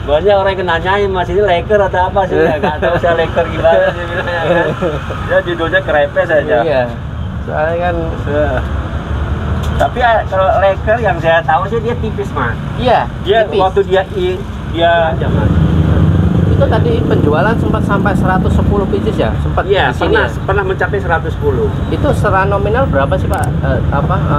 Banyak orang yang nanyain Mas ini leker atau apa sih? Nggak tahu saya leker gimana sih bilangnya kan. Ya judulnya krepes aja. Iya. Soalnya kan tapi kalau leker yang saya tahu sih dia tipis Mas. iya, Dia tipis. waktu dia aja Mas. Itu tadi penjualan sempat sampai 110 pieces ya? Sempat Iya, di sini pernah mencapai 110. Itu secara nominal berapa sih Pak?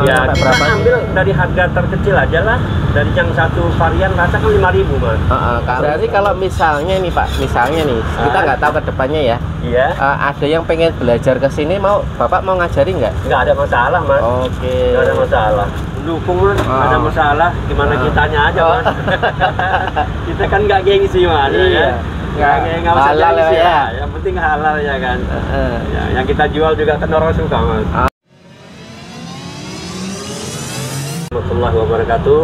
Ya, sampai kita berapa? ambil dari harga terkecil aja lah. Dari yang satu varian rasa kan 5.000 Mas. Berarti kalau misalnya nih Pak, misalnya nih, kita nggak tahu ke depannya ya. Iya. Ada yang pengen belajar ke sini, Bapak mau ngajari nggak? Nggak ada masalah Mas. Oke. Nggak ada masalah. Dukung Mas, nggak ada masalah. Gimana kitanya aja Mas. Kita kan nggak gengsi Mas. Iya. Nggak usah Halal gengsi ya. Yang penting halal ya kan. Ya, yang kita jual juga kan orang suka Mas. Warahmatullahi wabarakatuh.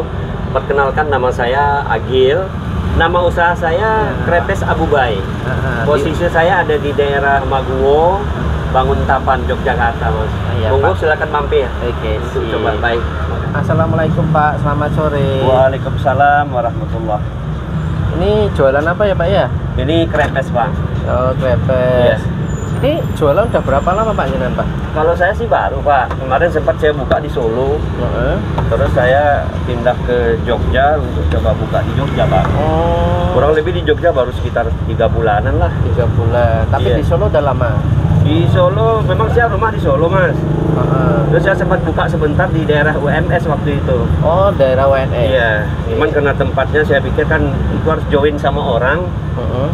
Perkenalkan, nama saya Agil. Nama usaha saya Krepes Abu Bay. Posisi saya ada di daerah Maguwo, Banguntapan, Yogyakarta Mas. Monggo silakan mampir. Oke, untuk coba. Baik. Assalamualaikum Pak, selamat sore. Waalaikumsalam warahmatullahi. Ini jualan apa ya Pak ya? Ini krepes Bang. Oh, krepes. Ini jualan udah berapa lama Pak Jenan Pak? Kalau saya sih baru Pak. Kemarin sempat saya buka di Solo. Terus saya pindah ke Jogja untuk coba buka di Jogja Pak. Kurang lebih di Jogja baru sekitar 3 bulanan lah. 3 bulan. Tapi di Solo udah lama. Di Solo memang saya rumah di Solo Mas. Terus saya sempat buka sebentar di daerah UMS waktu itu. Oh, daerah UNS. Iya. Cuman karena tempatnya saya pikir kan itu harus join sama orang.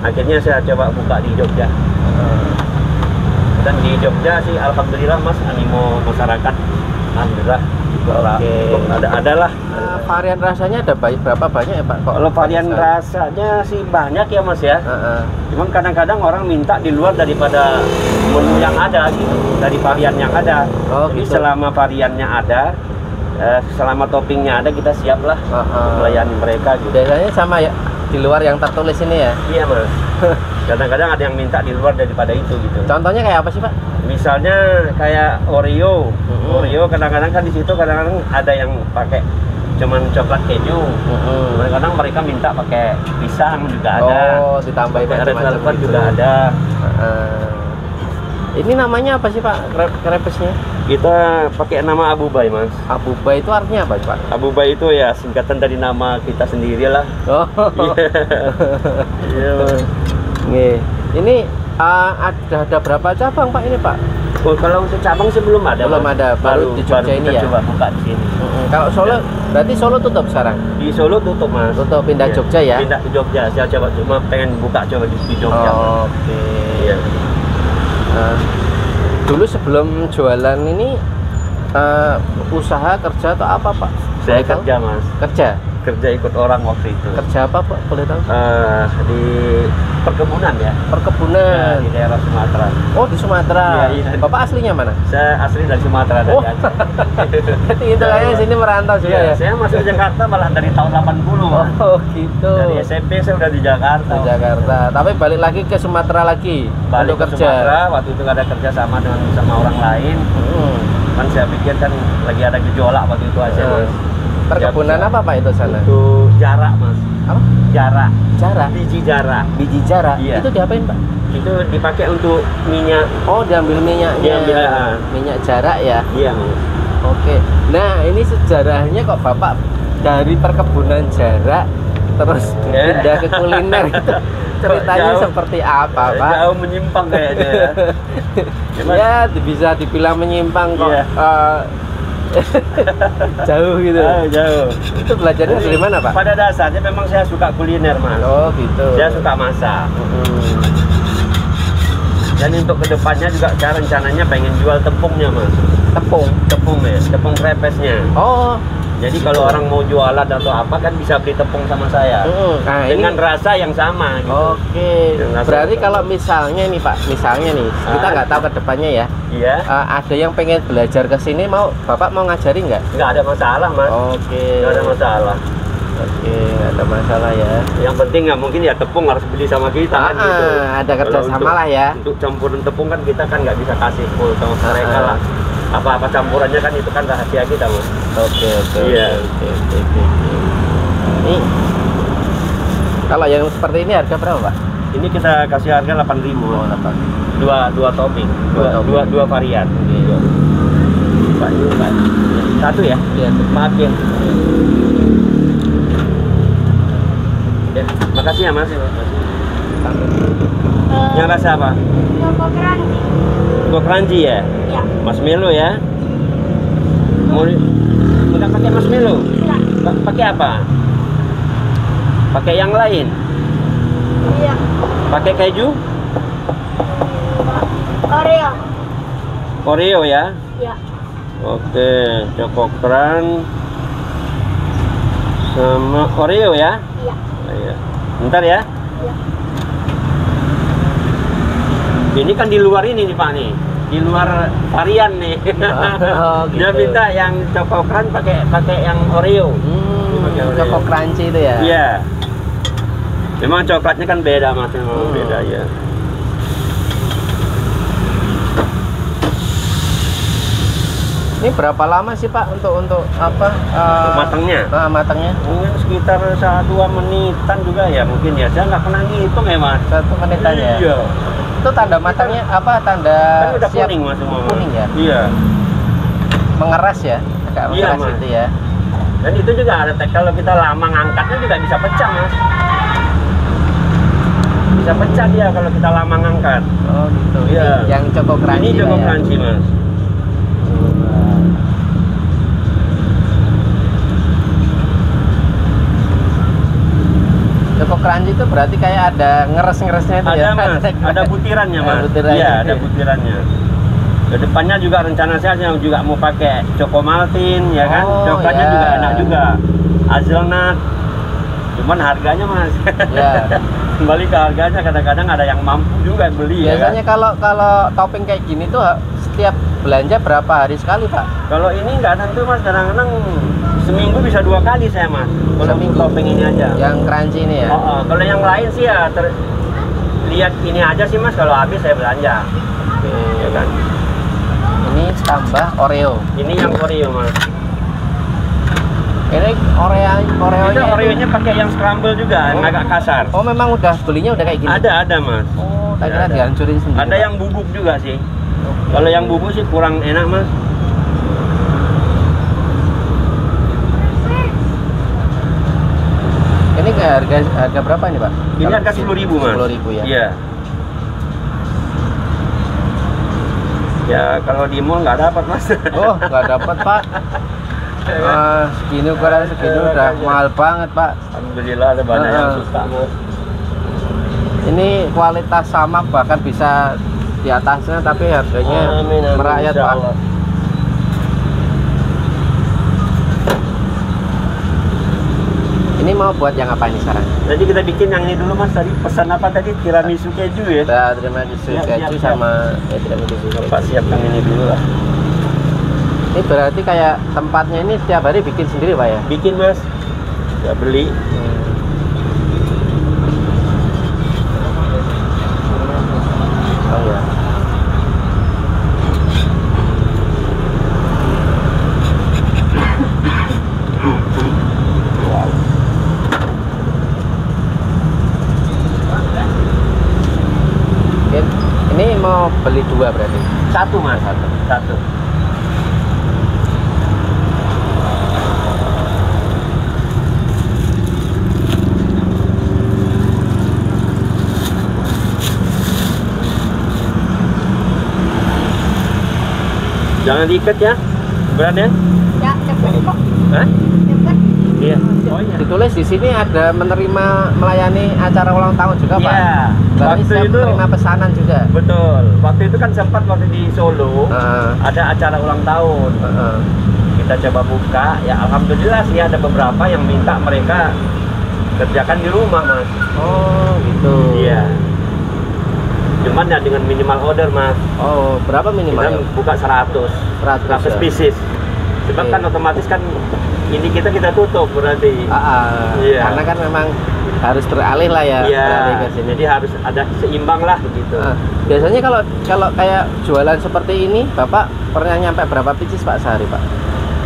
Akhirnya saya coba buka di Jogja. Dan di Jogja sih alhamdulillah Mas, animo masyarakat alhamdulillah juga ada lah. Varian rasanya ada berapa banyak ya Pak? Kalau varian rasanya sih banyak ya Mas ya. Cuman kadang-kadang orang minta di luar daripada menu yang ada gitu, dari varian yang ada. Jadi gitu. selama variannya ada, selama toppingnya ada, kita siap lah melayani mereka gitu. Biasanya sama ya di luar yang tertulis ini ya? Iya Mas. Kadang-kadang ada yang minta di luar daripada itu gitu. Contohnya kayak apa sih Pak? Misalnya kayak Oreo. Oreo kadang-kadang kan di situ kadang-kadang ada yang pakai cuman coklat keju. Kadang-kadang mereka minta pakai pisang juga ada. Oh, ditambahin red velvet juga ada. Ini namanya apa sih Pak krepesnya? Kita pakai nama Abu Bay Mas. Abu Bay itu artinya apa Pak? Abu Bay itu ya singkatan dari nama kita sendiri lah. Iya Mas. Ini ada berapa cabang Pak ini Pak? Oh, kalau untuk cabang sih belum ada. Belum ada, baru di Jogja ini ya. Coba buka di sini. Kalau Solo, berarti Solo tutup sekarang? Di Solo tutup Mas. Tutup, pindah Jogja ya? Pindah ke Jogja. Saya coba cuma pengen buka coba di Jogja. Oke. Iya. Dulu sebelum jualan ini usaha kerja atau apa Pak? Saya kerja Mas. Kerja ikut orang waktu itu. Kerja apa Pak? Boleh tahu? Di perkebunan ya. Perkebunan. Ya, di daerah Sumatera. Oh, di Sumatera. Iya. Bapak aslinya mana? Saya asli dari Sumatera dari Aceh. Jadi itu kayaknya sini merantau juga ya? Saya masuk Jakarta malah dari tahun 80 Mas. Oh gitu. Dari SMP saya udah di Jakarta. Di Jakarta. Tapi balik lagi ke Sumatera lagi. Balik untuk ke kerja. Sumatera. Waktu itu ada kerja sama orang lain. Kan saya pikir kan lagi ada gejolak waktu itu aja Mas. Perkebunan apa Pak itu sana? Itu jarak Mas. Apa? Jarak. Jarak? Biji jarak. Biji jarak? Iya. Itu diapain Pak? Itu dipakai untuk minyak. Oh, diambil minyaknya. Diambil, minyak jarak ya? Iya Mas. Oke. Nah, ini sejarahnya kok Bapak dari perkebunan jarak terus pindah ke kuliner itu. Ceritanya seperti apa Pak? Jauh menyimpang kayaknya ya. Ya, bisa dibilang menyimpang kok. Iya. Jauh gitu. Jauh. Itu belajarnya dari mana Pak? Pada dasarnya memang saya suka kuliner Mas. Oh gitu. Saya suka masak. Dan untuk kedepannya juga saya rencananya pengen jual tepungnya Mas. Tepung ya, tepung krepesnya. Oh. Jadi kalau orang mau jualan atau apa kan bisa beli tepung sama saya. Nah, dengan ini rasa yang sama gitu. Oke. Berarti kalau misalnya nih Pak, kita nggak tahu ke depannya ya. Iya. Ada yang pengen belajar ke sini, Bapak mau ngajari nggak? Nggak ada masalah Mas. Oke. Nggak ada masalah. Oke, nggak ada masalah ya. Yang penting nggak mungkin ya tepung harus beli sama kita kan gitu. Ada kerjasama lah ya. Untuk campuran tepung kan kita kan nggak bisa kasih full sama mereka lah. Apa-apa campurannya kan itu kan rahasia kita Mas. Oke. Iya. Ini Kalau yang seperti ini harga berapa, Pak? Ini kita kasih harga 8.000. Oh, 8. Dua topping, dua varian. Iya. Pak. Satu ya? Iya. Maaf ya. Ya, makasih ya Mas. Yang rasa apa? Choco crunchy. Choco crunchy ya? Ya. Marshmallow ya? Mau nggak pakai marshmallow? Enggak. Pakai apa? Pakai yang lain? Iya. Pakai keju? Oreo. Oreo ya? Ya. Oke, Choco Crunch sama Oreo ya? Iya. Iya. Bentar ya. Iya. Ini kan di luar ini nih Pak nih. Di luar varian nih. Oh, gitu. Dia minta yang Choco Crunch pakai yang Oreo. Pakai Oreo. Choco crunchy itu ya? Iya. Memang coklatnya kan beda Mas, memang beda ya. Ini berapa lama sih Pak untuk apa? Untuk matangnya? Matangnya? Mungkin sekitar 1-2 menitan juga ya mungkin ya. Saya nggak pernah ngitung ya Mas. 1 menitan ya? Iya. Itu tanda matangnya apa? Tanda Kan udah siap kuning Mas semua. kuning ya? Iya. Mengeras ya? Agak Iya, mengeras Mas. itu ya? Dan itu juga ada kalau kita lama ngangkatnya juga bisa pecah Mas. Bisa pecah dia kalau kita lama ngangkat. Oh gitu. Iya. Ini yang Choco crunchy. Ini Choco Pak, ya? crunchy Mas. Choco crunchy itu berarti kayak ada ngeres-ngeresnya itu Ada ya? Mas, ada butirannya Mas. Butirannya. Iya, ada butirannya. Kedepannya juga rencana saya yang juga mau pakai Choco Maltin ya kan. Oh, Coklatnya ya. juga enak juga. Hazelnut. Cuman harganya Mas. Ya. Kembali ke harganya, kadang-kadang ada yang mampu juga beli Biasanya ya kan? kalau topping kayak gini tuh setiap belanja berapa hari sekali Pak? Kalau ini nggak tentu Mas, kadang-kadang seminggu bisa 2 kali saya Mas. Kalau Seminggu. topping ini aja. Yang crunchy ini ya? Kalau yang lain sih ya lihat ini aja sih Mas, kalau habis saya belanja. Oke. Ya kan? Ini tambah Oreo. Ini yang Oreo Mas. Ini Oreonya Itu itu- Oreonya pakai yang scramble juga, yang agak kasar. Oh memang belinya udah kayak gini? Ada Mas. Oh, tak kira Ada. dihancurin sendiri. Ada Pak. yang bubuk juga sih. Oke. Kalau yang bubuk sih kurang enak Mas. Ini harga berapa nih Pak? Ini harga 10.000 Mas. 10.000 ya? Iya. Ya kalau di mall nggak dapat Mas. Oh nggak dapat Pak. Segini ukuran segini udah mahal banget Pak. Alhamdulillah ada banyak yang suka Mas. Ini kualitas sama bahkan bisa di atasnya tapi harganya Amin, amin, merayat insya Pak. Allah. Ini mau buat yang apa ini sekarang? Jadi kita bikin yang ini dulu Mas. Tadi pesan apa tadi? Tiramisu keju ya? Nah, terima kasih Siap, keju siap, sama tiramisu keju. Pak siapkan ini dulu lah. Ini berarti kayak tempatnya ini setiap hari bikin sendiri Pak ya? Bikin Mas. Ya beli. Oh ya. Oke, ini mau beli 2 berarti? Satu Mas. Satu. Jangan diikat ya. Berat ya? Ya, cepet kok. Hah? Cepet. Iya. Oh iya. Ditulis di sini ada melayani acara ulang tahun juga Pak. Iya. Berarti Waktu saya itu menerima pesanan juga. betul. Waktu itu kan sempat waktu di Solo Heeh. ada acara ulang tahun. Heeh. Kita coba buka, ya alhamdulillah sih ada beberapa yang minta mereka kerjakan di rumah Mas. Oh gitu. Iya. Cuman ya dengan minimal order Mas. Oh berapa Kita minimal? buka 100 100 ya? pieces. Sebab Oke. kan otomatis kan ini kita tutup berarti. Iya. Karena kan memang harus beralih lah ya. Iya. beralih ke sini. Jadi harus ada seimbang lah begitu. Biasanya kalau kayak jualan seperti ini, Bapak pernah nyampe berapa pieces Pak sehari Pak?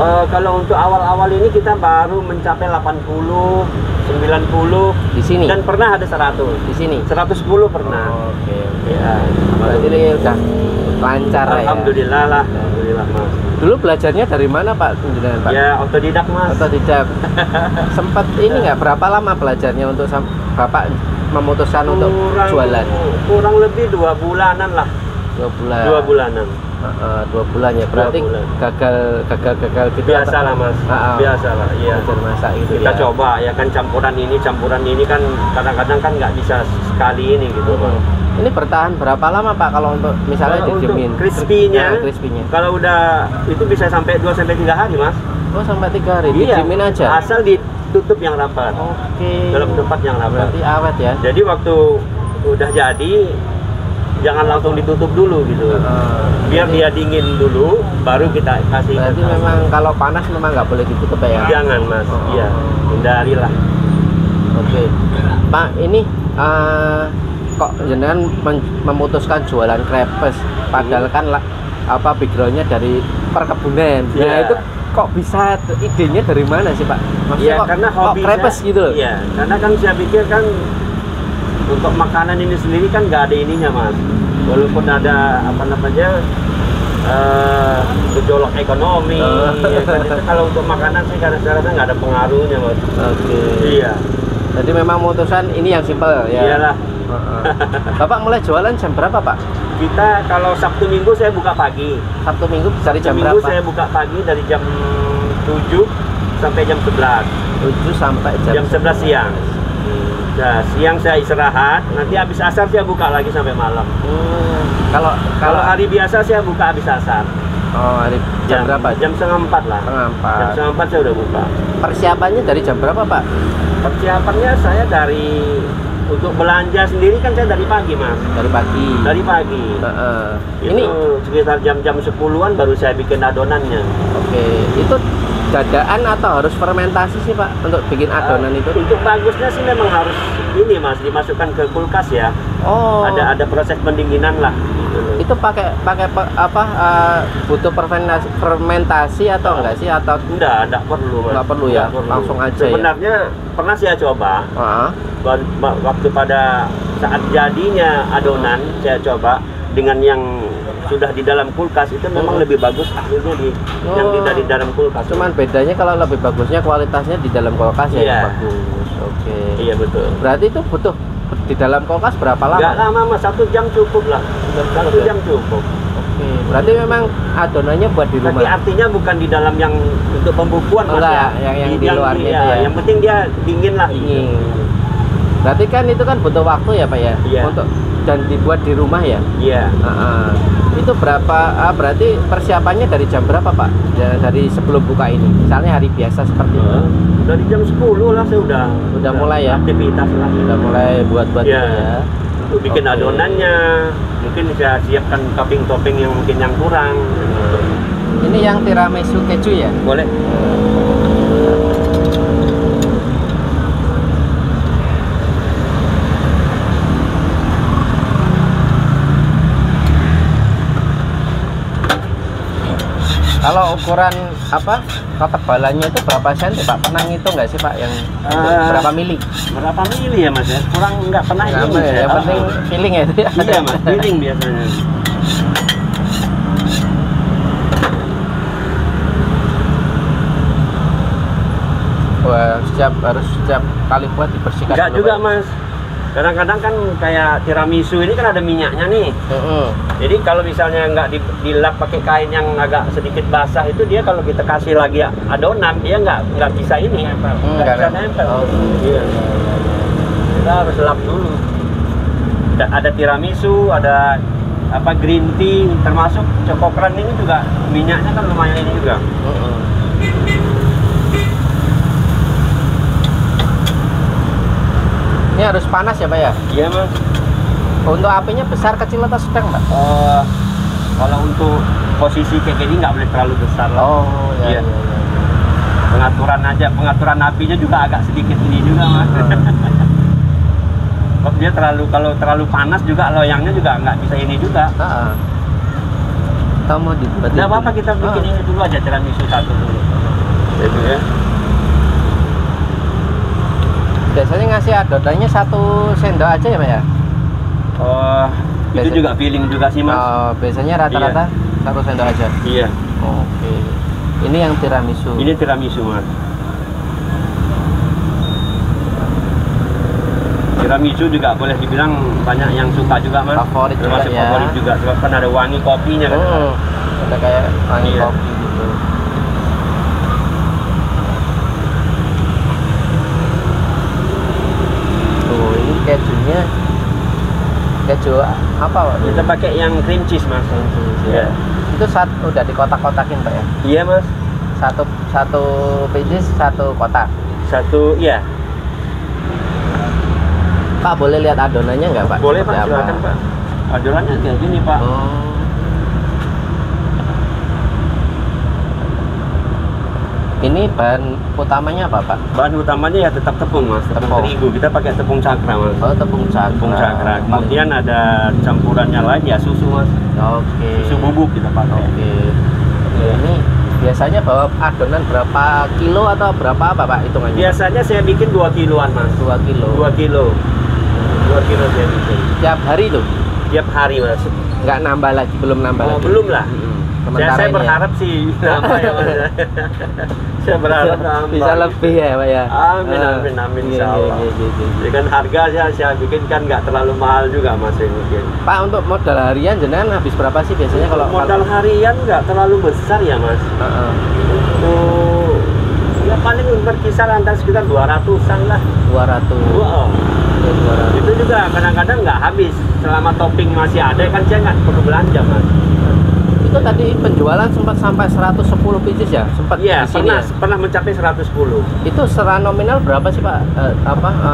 Kalau untuk awal-awal ini kita baru mencapai 80, 90 Di sini. dan pernah ada 100. Di sini. 110 pernah. Oke. Ya, Berarti ini udah lancar ya. Alhamdulillah lah, alhamdulillah Mas. Dulu belajarnya dari mana Pak? Jenengan, Pak? Ya otodidak Mas. Atau tidak? Sempat ini nggak berapa lama belajarnya untuk Bapak memutuskan untuk jualan? Kurang lebih 2 bulanan lah. 2 bulan. 2 bulanan. 2 bulan ya. Berarti 2 bulan. gagal gitu. Biasa lah Mas. Biasa lah. Iya. Belajar masak gitu Kita ya. coba ya kan campuran ini kan kadang-kadang kan nggak bisa sekali ini gitu Pak. Ini bertahan berapa lama Pak kalau untuk misalnya Kalau didiemin? untuk crispy-nya, Crispy-nya. kalau udah itu bisa sampai 2 sampai 3 hari Mas. Oh, sampai 3 hari. Iya. Didiemin aja. Asal ditutup yang rapat. Oke. Dalam tempat yang rapat. Berarti awet ya. Jadi waktu udah jadi jangan langsung ditutup dulu gitu. Biar dia dingin dulu baru kita kasih. Berarti memang kalau panas memang nggak boleh ditutup ya. Jangan Mas. Iya. Hindarilah. Oke. Pak, ini kok jenengan memutuskan jualan krepes padahal kan backgroundnya dari perkebunan. Nah, Iya. itu kok bisa idenya dari mana sih Pak? Maksudnya Iya, karena kok hobinya krepes gitu loh. Iya, karena kan saya pikir kan untuk makanan ini sendiri kan nggak ada ininya Mas. Walaupun ada apa namanya gejolak ekonomi, ya kan? Itu kalau untuk makanan sih karena saya rasa nggak ada pengaruhnya Mas. Oke. Iya. Jadi memang memutuskan ini yang simpel ya. Iyalah. Bapak mulai jualan jam berapa Pak? Kita kalau Sabtu Minggu saya buka pagi. Sabtu Minggu dari jam Minggu berapa? saya buka pagi dari jam 7 sampai jam 11. 7 sampai Jam 11 siang. Nah, siang saya istirahat, nanti habis asar saya buka lagi sampai malam. Kalau hari biasa saya buka habis asar. Oh, hari jam berapa? Jam 3:30 lah. Setengah 4. Jam 3:30 saya udah buka. Persiapannya dari jam berapa Pak? Persiapannya saya untuk belanja sendiri kan saya dari pagi Mas. Dari pagi. Dari pagi. Ini sekitar jam-jam 10-an baru saya bikin adonannya. oke, itu dadaan atau harus fermentasi sih Pak untuk bikin adonan itu? Untuk bagusnya sih memang harus ini Mas, dimasukkan ke kulkas ya. Oh. Ada proses pendinginan lah gitu loh. Itu pakai butuh fermentasi atau enggak sih atau Enggak perlu Mas. Enggak perlu ya? Langsung aja ya? Sebenarnya pernah saya coba. Waktu pada saat jadinya adonan saya coba dengan yang sudah di dalam kulkas itu memang lebih bagus hasilnya yang dari dalam kulkas. Cuman bedanya kalau lebih bagusnya kualitasnya di dalam kulkas ya yang bagus. Oke. Iya betul. Berarti itu butuh di dalam kulkas berapa lama? Enggak lama Mas, 1 jam cukup lah. 1 jam cukup. Oke. Berarti memang adonannya buat di rumah. Tapi artinya bukan di dalam yang untuk pembukuan Mas enggak, ya. yang di luarnya itu ya. Yang penting dia dingin lah. Dingin. Berarti kan itu kan butuh waktu ya Pak ya? Iya. Untuk dan dibuat di rumah ya? Iya. Itu berapa? Berarti persiapannya dari jam berapa Pak? Ya, dari sebelum buka ini? Misalnya hari biasa seperti itu? Dari jam 10 lah saya udah mulai ya? Aktivitas lah. Udah mulai buat-buat ya. ya? Untuk bikin adonannya, mungkin saya siapkan topping-topping yang mungkin yang kurang. Ini yang tiramisu keju ya? Boleh. Kalau ukuran ketebalannya itu berapa senti Pak? Pernah ngitung nggak sih Pak yang berapa mili? Berapa mili ya Mas ya? Kurang nggak pernah ini. Ya, yang penting feeling ya. Iya Mas, feeling biasanya. Wah, harus setiap kali buat dibersihkan. Enggak dulu, juga Pak. Mas. Kadang-kadang kan kayak tiramisu ini kan ada minyaknya nih. Jadi kalau misalnya nggak dilap pakai kain yang agak sedikit basah itu dia kalau kita kasih lagi adonan dia nggak bisa ini nggak bisa nempel. Iya. Kita harus lap dulu. Ada tiramisu, ada green tea, termasuk cokokran ini juga minyaknya kan lumayan ini juga. Ini harus panas ya Pak ya? Iya Mas. Untuk apinya besar, kecil atau sedang Pak? Kalau untuk posisi kayak gini nggak boleh terlalu besar lah. Oh iya. Pengaturan apinya juga agak sedikit ini juga Mas. Dia kalau terlalu panas juga loyangnya juga nggak bisa ini juga. Atau mau dibuat? Nggak apa-apa, kita bikin ini dulu aja, tiramisu satu dulu. Itu ya. Biasanya ngasih adonannya 1 sendok aja ya Pak ya? Oh, itu Biasanya- juga feeling juga sih Mas. Oh, biasanya rata-rata 1 sendok aja. Iya. Oke. Ini yang tiramisu. Ini tiramisu Mas. Tiramisu juga boleh dibilang banyak yang suka juga Mas. Favorit juga Termasuk ya. favorit juga, sebab kan ada wangi kopinya kan. Ada kayak wangi Iya. kopi gitu. Tuh, ini kejunya keju apa Pak? Kita pakai yang cream cheese Mas. Ya. Itu udah dikotak-kotakin Pak ya? Iya Mas. Satu pieces 1 kotak. Satu, iya. Pak boleh lihat adonannya nggak Pak? Boleh Pak, Seperti apa? silakan Pak. Adonannya kayak gini Pak. Oh. Ini bahan utamanya apa Pak? Bahan utamanya ya tetap tepung Mas, tepung Tepung. terigu. Kita pakai tepung cakra Mas. Oh, tepung cakra. Tepung cakra. Kemudian ada campurannya lain ya susu Mas. Oke. Susu bubuk kita pakai. Oke. Ini biasanya bawa adonan berapa kilo atau berapa apa Pak hitungannya? Biasanya saya bikin 2 kiloan Mas. 2 kilo. 2 kilo. 2 kilo saya bikin. Tiap hari tuh? Tiap hari Mas. Nggak nambah lagi, belum nambah Oh, lagi? belum lah. Sementara Saya ini ya? berharap sih nambah ya Mas. Saya berharap nambah. Bisa lebih ya Pak ya? Amin, Ah, amin, amin, iya, insya iya, Allah. iya, iya, iya. Jadi kan harga saya bikin kan nggak terlalu mahal juga Mas saya bikin. Pak, untuk modal harian jenengan habis berapa sih biasanya kalau Modal harian nggak terlalu besar ya Mas. Heeh. Untuk ya paling berkisar antara sekitar 200-an lah. 200. Wow. Ya, 200. Itu juga kadang-kadang nggak habis. Selama topping masih ada kan saya nggak perlu belanja Mas. Itu tadi penjualan sempat sampai 110 pieces ya? Sempat Iya, di sini pernah mencapai 110. Itu secara nominal berapa sih Pak?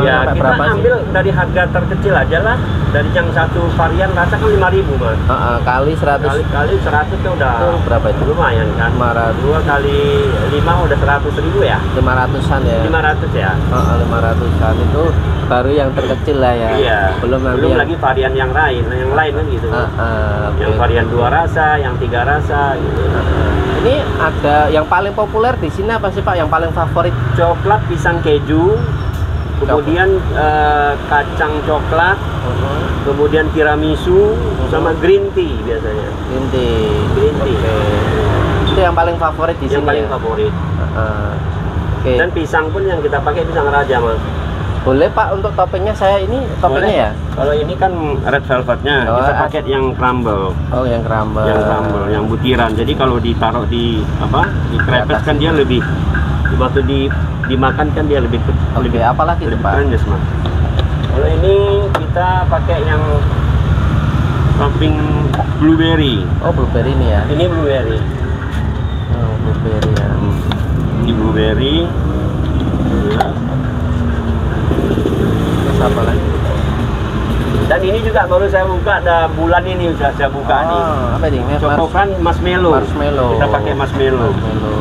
Ya, sampai kita berapa ambil sih? dari harga terkecil aja lah. Dari yang satu varian rasa kan 5.000 Mas. Kali 100 Kali 100 itu udah itu berapa itu? lumayan kan. 500. 2 kali 5 udah 100.000 ya. 500-an ya? 500 ya. 500-an itu baru yang terkecil lah ya? Iya. Belum nanti Belum yang... lagi varian yang lain kan gitu. Yang oke. varian 2 rasa, yang 3 rasa gitu. Ini ada yang paling populer di sini apa sih Pak? Yang paling favorit? Coklat pisang keju, kemudian kacang coklat, kemudian tiramisu sama green tea biasanya. Green tea. Green tea. Oke. Itu yang paling favorit di Yang sini paling ya? favorit. Oke. Dan pisang pun yang kita pakai pisang raja Mas. Boleh Pak untuk toppingnya saya ini toppingnya ya? Kalau ini kan red velvetnya, Oh, kita pakai yang crumble. Oh yang crumble. Yang crumble, yang butiran. Jadi kalau ditaruh di krepes kan dia lebih waktu dimakan kan dia lebih Oke, apalagi itu lebih Pak? krenyes Mas. Kalau ini kita pakai yang topping blueberry. Oh blueberry ini ya? Ini blueberry. Oh blueberry ya. Ini blueberry. Ya. Terus apa lagi? Dan ini juga baru saya buka, ada bulan ini sudah saya buka nih. Apa ini? Cokokran marshmallow. Marshmallow. Kita pakai marshmallow.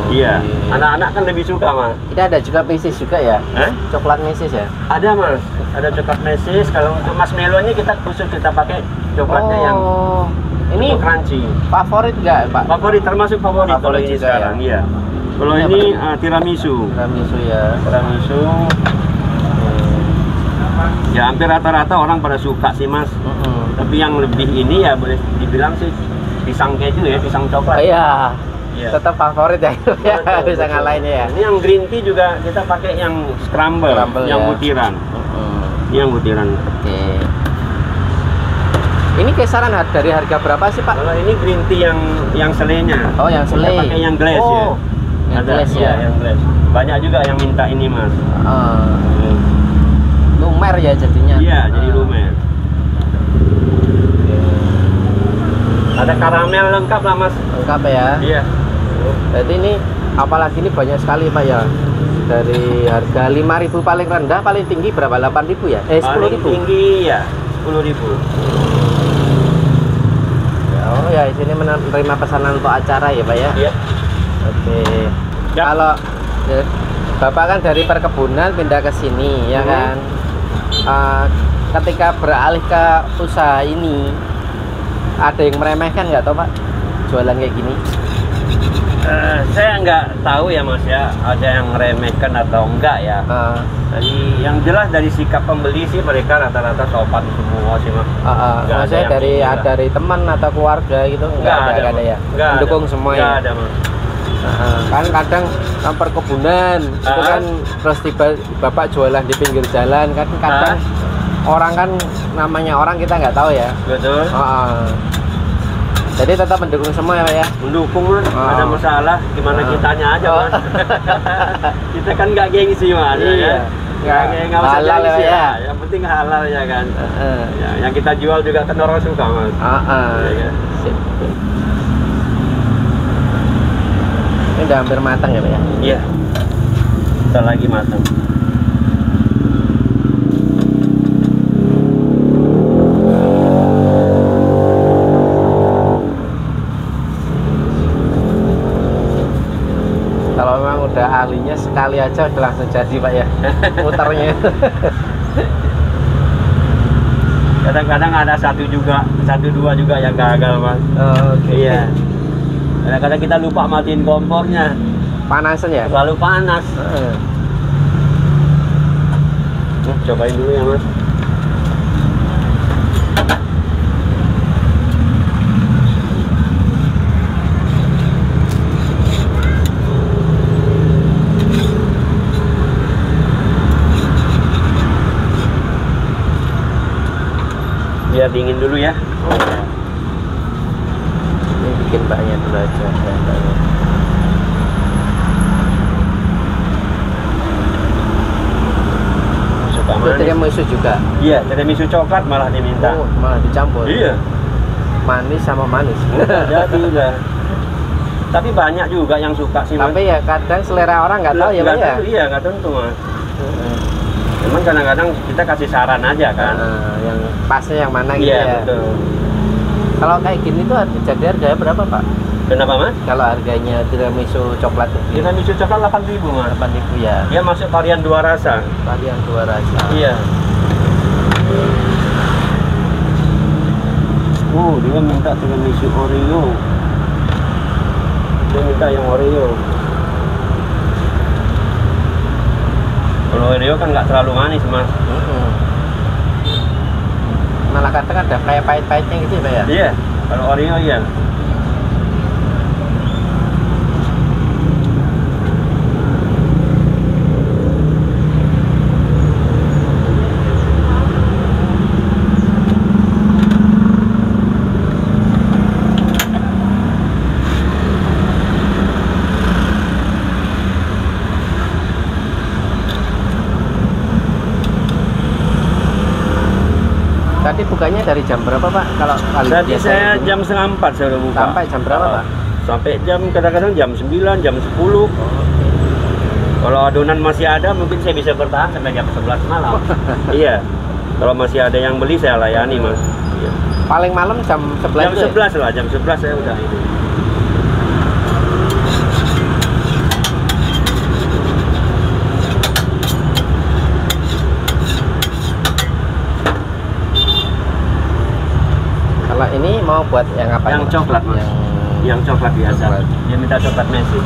Iya. Oke. Anak-anak kan lebih suka Mas. Ini ada juga pieces juga ya? Hah? Coklat pieces ya? Ada Mas. Ada coklat mesis. Kalau untuk marshmallow-nya kita khusus kita pakai coklatnya yang ini untuk crunchy. favorit nggak Pak? Favorit, termasuk favorit kalau Favorit ini juga sekarang. Iya. Kalau Ini ini tiramisu. Tiramisu ya. Tiramisu. Ya hampir rata-rata orang pada suka sih Mas. Tapi yang lebih ini ya boleh dibilang sih pisang keju ya, pisang coklat. Iya. Iya. Tetap favorit ya. Ya, Betul, bisa betul. ngalahinnya ya. Ini yang green tea juga kita pakai yang scramble yang ya. butiran. Ini yang butiran. Oke. Ini kisaran dari harga berapa sih Pak? Kalau ini green tea yang selenya. Oh yang Kita selai. pakai yang glass ya. Yang Ada glass iya, ya. yang glass. Banyak juga yang minta ini Mas. Lumer ya jadinya. Iya, jadi lumer. Ada karamel lengkap lah Mas. Lengkap ya. Iya. Jadi ini apalagi ini banyak sekali Pak ya. Dari harga 5.000 paling rendah, paling tinggi berapa? 8.000 ya? Paling 10.000. tinggi ya 10.000. Oh ya, sini menerima pesanan untuk acara ya Pak ya. Iya. Oke. Ya. Kalau ya, Bapak kan dari perkebunan pindah ke sini ya kan. Ketika beralih ke usaha ini ada yang meremehkan nggak toh Pak? jualan kayak gini? Saya nggak tahu ya Mas ya, ada yang remehkan atau enggak ya. Jadi yang jelas dari sikap pembeli sih mereka rata-rata sopan semua sih Mas. Nggak ada Maksudnya yang gila. dari teman atau keluarga gitu nggak ada ya? Nggak Mendukung ada. semua Nggak ya? ada Mas. Kan kadang perkebunan itu kan terus tiba bapak jualan di pinggir jalan kan kadang orang kan namanya orang kita nggak tahu ya. Betul. Jadi tetap mendukung semua ya Pak ya? Mendukung Mas, ada masalah gimana kitanya aja Mas. Kita kan nggak gengsi Mas. Iya. Nggak usah Halal gengsi ya. Yang penting halal ya kan. Ya, yang kita jual juga kan orang suka Mas. Iya kan? Sip. Ini udah hampir matang ya Pak ya? Iya. Bentar lagi matang. Kalau memang udah ahlinya sekali aja udah langsung jadi Pak ya muternya. Kadang-kadang ada satu dua juga yang gagal Mas. Iya. Kadang-kadang kita lupa matiin kompornya. Panasan ya? Terlalu panas. Cobain dulu ya Mas. Biar dingin dulu ya. Ini bikin banyak dulu aja. Suka Itu manis. tiramisu juga? Iya, tiramisu coklat malah diminta. Oh, malah dicampur? Iya. Manis sama manis? Jadi udah. Tapi banyak juga yang suka sih Mas. Tapi ya kadang selera orang nggak tahu ya Pak ya? Iya, nggak tentu Mas. Cuman kadang-kadang kita kasih saran aja kan. Yang pasnya yang mana gitu Iya, ya? betul. Kalau kayak gini tuh jadi harganya berapa Pak? Kenapa Mas? Kalau harganya tiramisu coklat itu Tiramisu coklat 8.000 Mas. 8.000 ya? Dia masuk varian 2 rasa. Varian 2 rasa. Iya. Dia minta tiramisu Oreo. Dia minta yang Oreo. Kalau Oreo kan nggak terlalu manis Mas. Malah kadang ada kayak pahit-pahitnya gitu ya Pak ya? Iya. Kalau Oreo iya. Tadi bukanya dari jam berapa Pak? Kalau kali Tadi biasa saya ini? jam 3:30 saya udah buka. Sampai jam berapa Pak? Sampai jam kadang-kadang jam 9, jam 10. Kalau adonan masih ada mungkin saya bisa bertahan sampai jam 11 malam. Iya. Kalau masih ada yang beli saya layani Mas. Iya. Paling malam jam 11 Jam 11 lah, jam 11 saya udah ini. Kalau ini mau buat yang apa? Yang nih, Pak? coklat Mas. Yang coklat biasa. Coklat. Dia minta coklat Messi.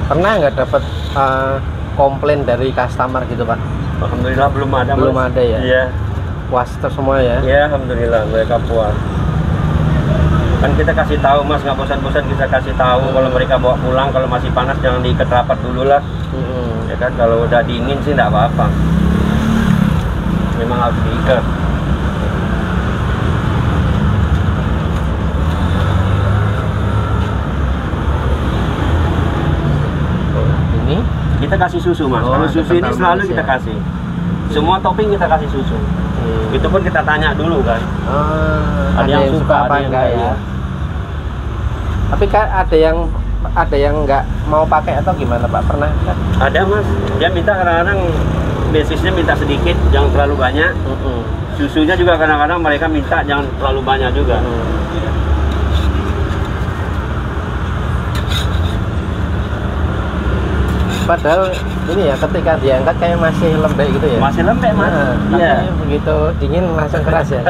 Pernah nggak dapat komplain dari customer gitu Pak? Alhamdulillah belum ada Mas. Belum ada ya? Iya. Puas semua ya? Ya, alhamdulillah mereka puas. Kan kita kasih tahu Mas, nggak bosan-bosan kita kasih tahu kalau mereka bawa pulang, kalau masih panas jangan diikat rapat dulu lah. Ya kan, kalau udah dingin sih nggak apa-apa. Memang harus diikat. Ini Kita kasih susu Mas. Oh, Kalau susu ini kental selalu manis kita ya. kasih. Semua topping kita kasih susu. Itu pun kita tanya dulu kan. Ada yang suka apa enggak ya? Tapi kan ada yang nggak mau pakai atau gimana Pak? Pernah kan? Ada Mas, dia minta kadang-kadang basisnya minta sedikit, jangan terlalu banyak. Susunya juga kadang-kadang mereka minta jangan terlalu banyak juga. Padahal ini ya ketika diangkat kayak masih lembek gitu ya. Masih lembek Mas. Iya. Begitu dingin langsung keras ya.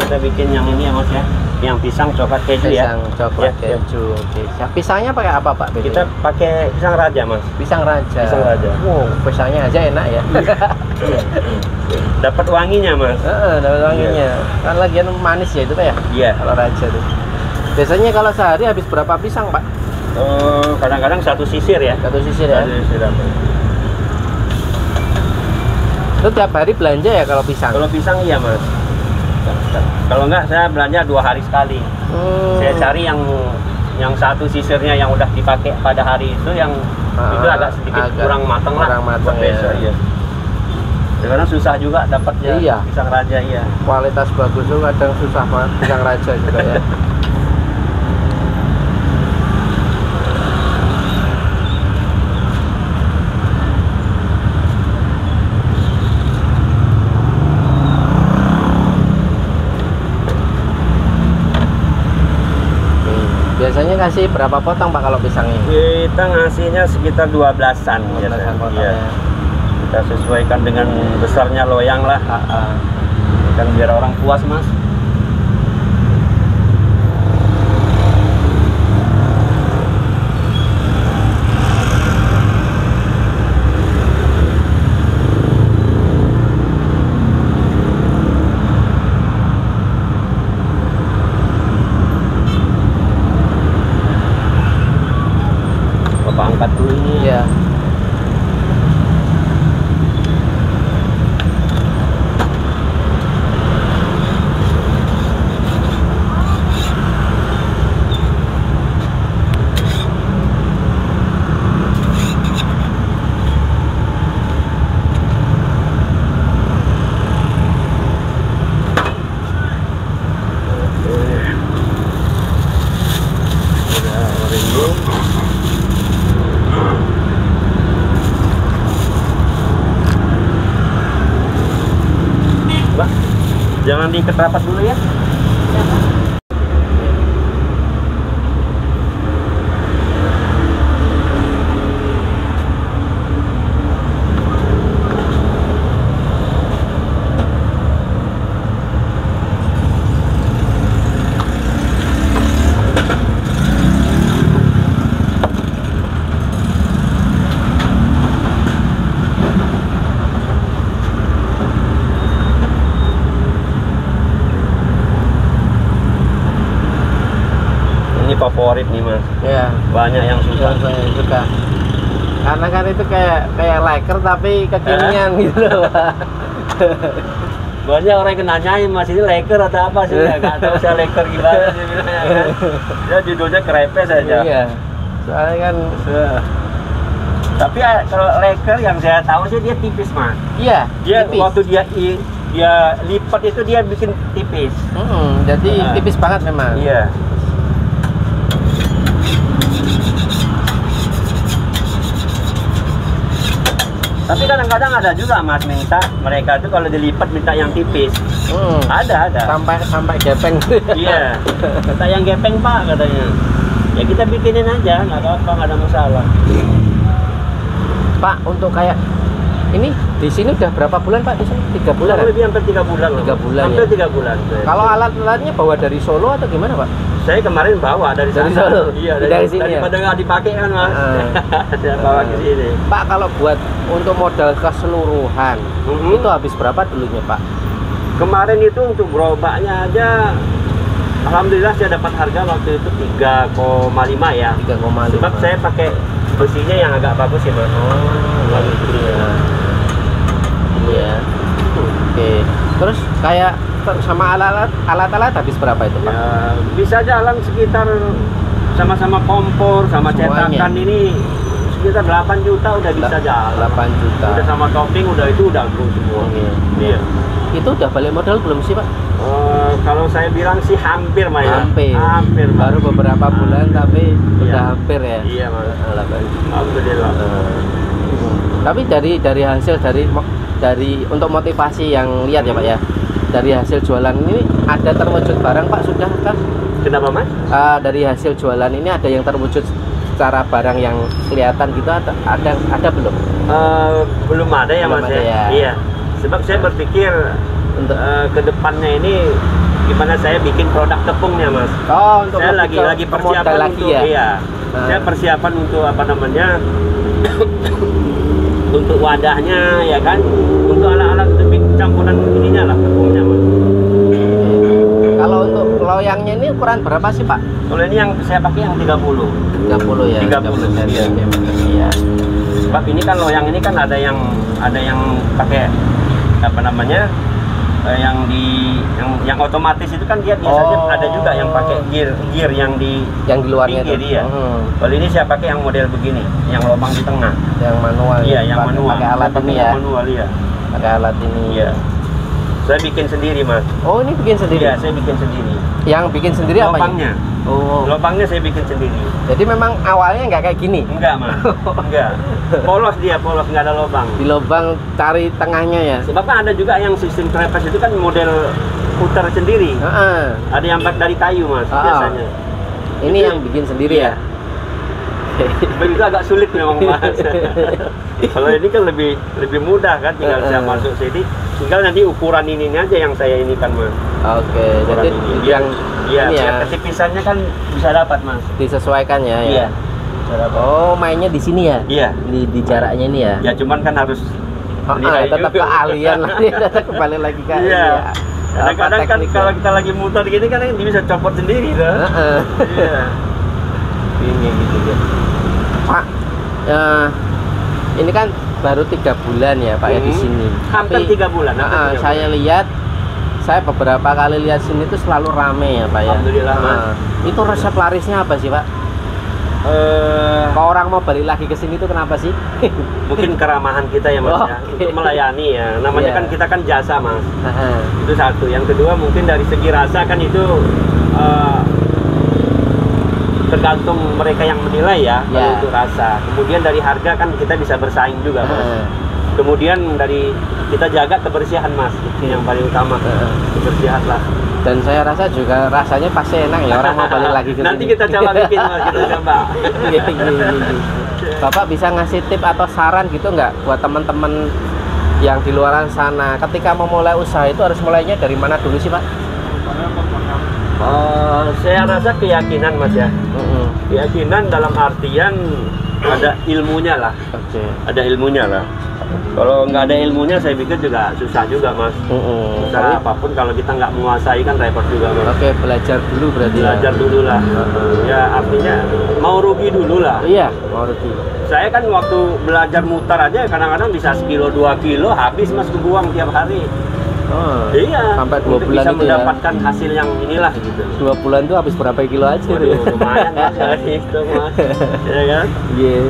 Kita bikin yang ini ya Mas ya, yang pisang coklat keju ya. Pisang coklat keju. Oke. Pisangnya pakai apa Pak? Kita pakai pisang raja Mas. Pisang raja. Pisang raja. Wow, pisangnya aja enak ya. Dapat wanginya Mas. Dapat wanginya. Kan lagian manis ya itu Pak ya? Iya. Kalau raja tuh. Biasanya kalau sehari habis berapa pisang Pak? Kadang-kadang satu sisir ya. Satu sisir ya. Satu sisir apa? Itu tiap hari belanja ya kalau pisang? Kalau pisang iya Mas. Kalau enggak saya belanja 2 hari sekali. Saya cari yang satu sisirnya yang udah dipakai pada hari itu, yang itu agak sedikit kurang matang lah. Kurang matang ya. Iya. Karena susah juga dapatnya pisang raja iya. Kualitas bagus tuh kadang susah banget pisang raja juga ya. Biasanya kasih berapa potong Pak kalau pisangnya? Kita ngasihnya sekitar 12-an biasanya. Iya. Kita sesuaikan dengan besarnya loyang lah. Kan biar orang puas Mas. Angkat dulu ini ya. Jangan diikat rapat dulu ya. Favorit nih Mas. Iya. Banyak yang suka. Suka. Karena kan itu kayak Laker tapi kekinian gitu loh. Banyak orang yang nanyain Mas ini Laker atau apa sih? Nggak tahu saya Laker gimana sih bilangnya kan. Ya judulnya krepes aja. Iya. Soalnya kan. Tapi kalau Laker yang saya tahu sih dia tipis Mas. Iya. Dia tipis. waktu dia lipat itu dia bikin tipis. Jadi tipis banget memang. Iya. Tapi kadang-kadang ada juga Mas minta mereka tuh kalau dilipat minta yang tipis. Ada. Sampai gepeng. Iya. Minta yang gepeng Pak katanya. Ya kita bikinin aja, nggak apa-apa, nggak ada masalah. Pak, untuk kayak ini di sini udah berapa bulan Pak di sini? 3 bulan. Lebih hampir 3 bulan. 3 bulan. Hampir ya? 3 bulan. Kalau alat-alatnya bawa dari Solo atau gimana Pak? Saya kemarin bawa dari sana. Solo. Iya, dari sini. Daripada nggak dipakai kan Mas. Saya bawa ke sini. Pak, kalau buat untuk modal keseluruhan itu habis berapa dulunya Pak? Kemarin itu untuk gerobaknya aja Alhamdulillah saya dapat harga waktu itu 3,5 ya. 3,5. Sebab saya pakai besinya yang agak bagus ya mas. Oh, gitu ya. Iya. Oke. Terus kayak sama alat-alat habis berapa itu Pak? Ya, bisa jalan sekitar sama-sama kompor, sama Semuanya. cetakan ini sekitar 8 juta udah bisa jalan. 8 juta. Udah sama topping udah itu udah grow semua. Oke. Iya. Itu udah balik modal belum sih Pak? Kalau saya bilang sih hampir mas ya. Hampir. Mas. Baru beberapa bulan tapi Iya. udah hampir ya. Iya mas. 8 juta. Alhamdulillah. Tapi dari hasil dari untuk motivasi yang lihat ya Pak ya, dari hasil jualan ini ada terwujud barang Pak sudah kan? Kenapa mas? Dari hasil jualan ini ada yang terwujud secara barang yang kelihatan gitu ada belum? Belum ada ya Belum mas ada ya. Iya. Sebab saya berpikir Untuk ke depannya ini gimana saya bikin produk tepungnya mas. untuk Saya lebih lagi ke persiapan modal lagi untuk ya. iya. Saya persiapan untuk apa namanya? Untuk wadahnya ya kan, untuk alat-alat lebih campuran ininya lah tepungnya mas. Kalau untuk loyangnya ini ukuran berapa sih Pak? Kalau ini yang saya pakai yang 30. 30 ya. 30, cm. iya. Iya. Sebab ini kan loyang ini kan ada yang pakai apa namanya? Yang otomatis itu kan dia biasanya ada juga yang pakai gear yang di luarnya pinggir itu. dia. Kalau ini saya pakai yang model begini, yang lubang di tengah. Yang manual. Iya, yang manual. Pakai alat Saya pakai ini yang ya. manual iya. Pakai alat ini. Iya. Saya bikin sendiri mas. Oh ini bikin sendiri? Iya, saya bikin sendiri. Yang bikin sendiri apa? Lubangnya. Oh. Lubangnya saya bikin sendiri. Jadi memang awalnya nggak kayak gini? Enggak mas. Enggak. Polos dia, polos nggak ada lubang. Di lubang cari tengahnya ya? Sebab kan ada juga yang sistem krepes itu kan model putar sendiri. Ada yang dari kayu mas biasanya. Ini Itu- yang bikin sendiri Iya. ya? Begitu agak sulit memang mas. Kalau ini kan lebih mudah kan, tinggal saya masuk sini, tinggal nanti ukuran ini aja yang saya ini kan mas. Oke, Ukuran jadi ini. yang Iya, ini ya biar ketipisannya kan bisa dapat mas. disesuaikan ya? Iya. Ya? Bisa dapat. Oh mainnya di sini ya? Iya. Di jaraknya ini ya? Ya cuman kan harus nilai tetap juga. keahlian lagi, tetap kembali lagi ke ini Iya. ya. Kadang-kadang kan kalau kita lagi muter gini kan dia bisa copot sendiri kan. Iya. Ini gitu ya. Pak, ini kan baru 3 bulan ya Pak ya di sini. Hampir 3 bulan. hampir 3 Saya lihat, saya beberapa kali lihat sini tuh selalu rame ya Pak ya. Alhamdulillah, Mas. Itu resep larisnya apa sih Pak? Kalau orang mau balik lagi ke sini tuh kenapa sih? Mungkin keramahan kita ya mas ya, Oke. untuk melayani ya. Namanya Iya. kan kita kan jasa mas. Heeh. Itu satu. Yang kedua mungkin dari segi rasa kan itu tergantung mereka yang menilai ya. Kalau Ya. untuk rasa. Kemudian dari harga kan kita bisa bersaing juga mas. Heeh. Kemudian dari kita jaga kebersihan mas, itu yang paling utama. Kebersihan lah. Dan saya rasa juga rasanya pasti enak ya, orang mau balik lagi ke sini. Nanti kita coba bikin mas, kita coba. Iya, iya, iya. Bapak bisa ngasih tip atau saran gitu nggak buat teman-teman yang di luaran sana ketika mau mulai usaha itu harus mulainya dari mana dulu sih Pak? Saya rasa keyakinan mas ya. Keyakinan dalam artian ada ilmunya lah. Oke. Ada ilmunya lah. Kalau nggak ada ilmunya saya pikir juga susah juga mas. Usaha apapun kalau kita nggak menguasai kan repot juga mas. Oke, belajar dulu berarti. Belajar dulu lah. Ya artinya mau rugi dulu lah. Iya, mau rugi. Saya kan waktu belajar mutar aja kadang-kadang bisa 1-2 kilo habis mas kebuang tiap hari. Oh, Iya. sampai 2 untuk bulan bisa itu ya? mendapatkan hasil yang inilah gitu. 2 bulan tuh habis berapa kilo aja? Waduh, lumayan mas itu mas. Ya kan? Iya.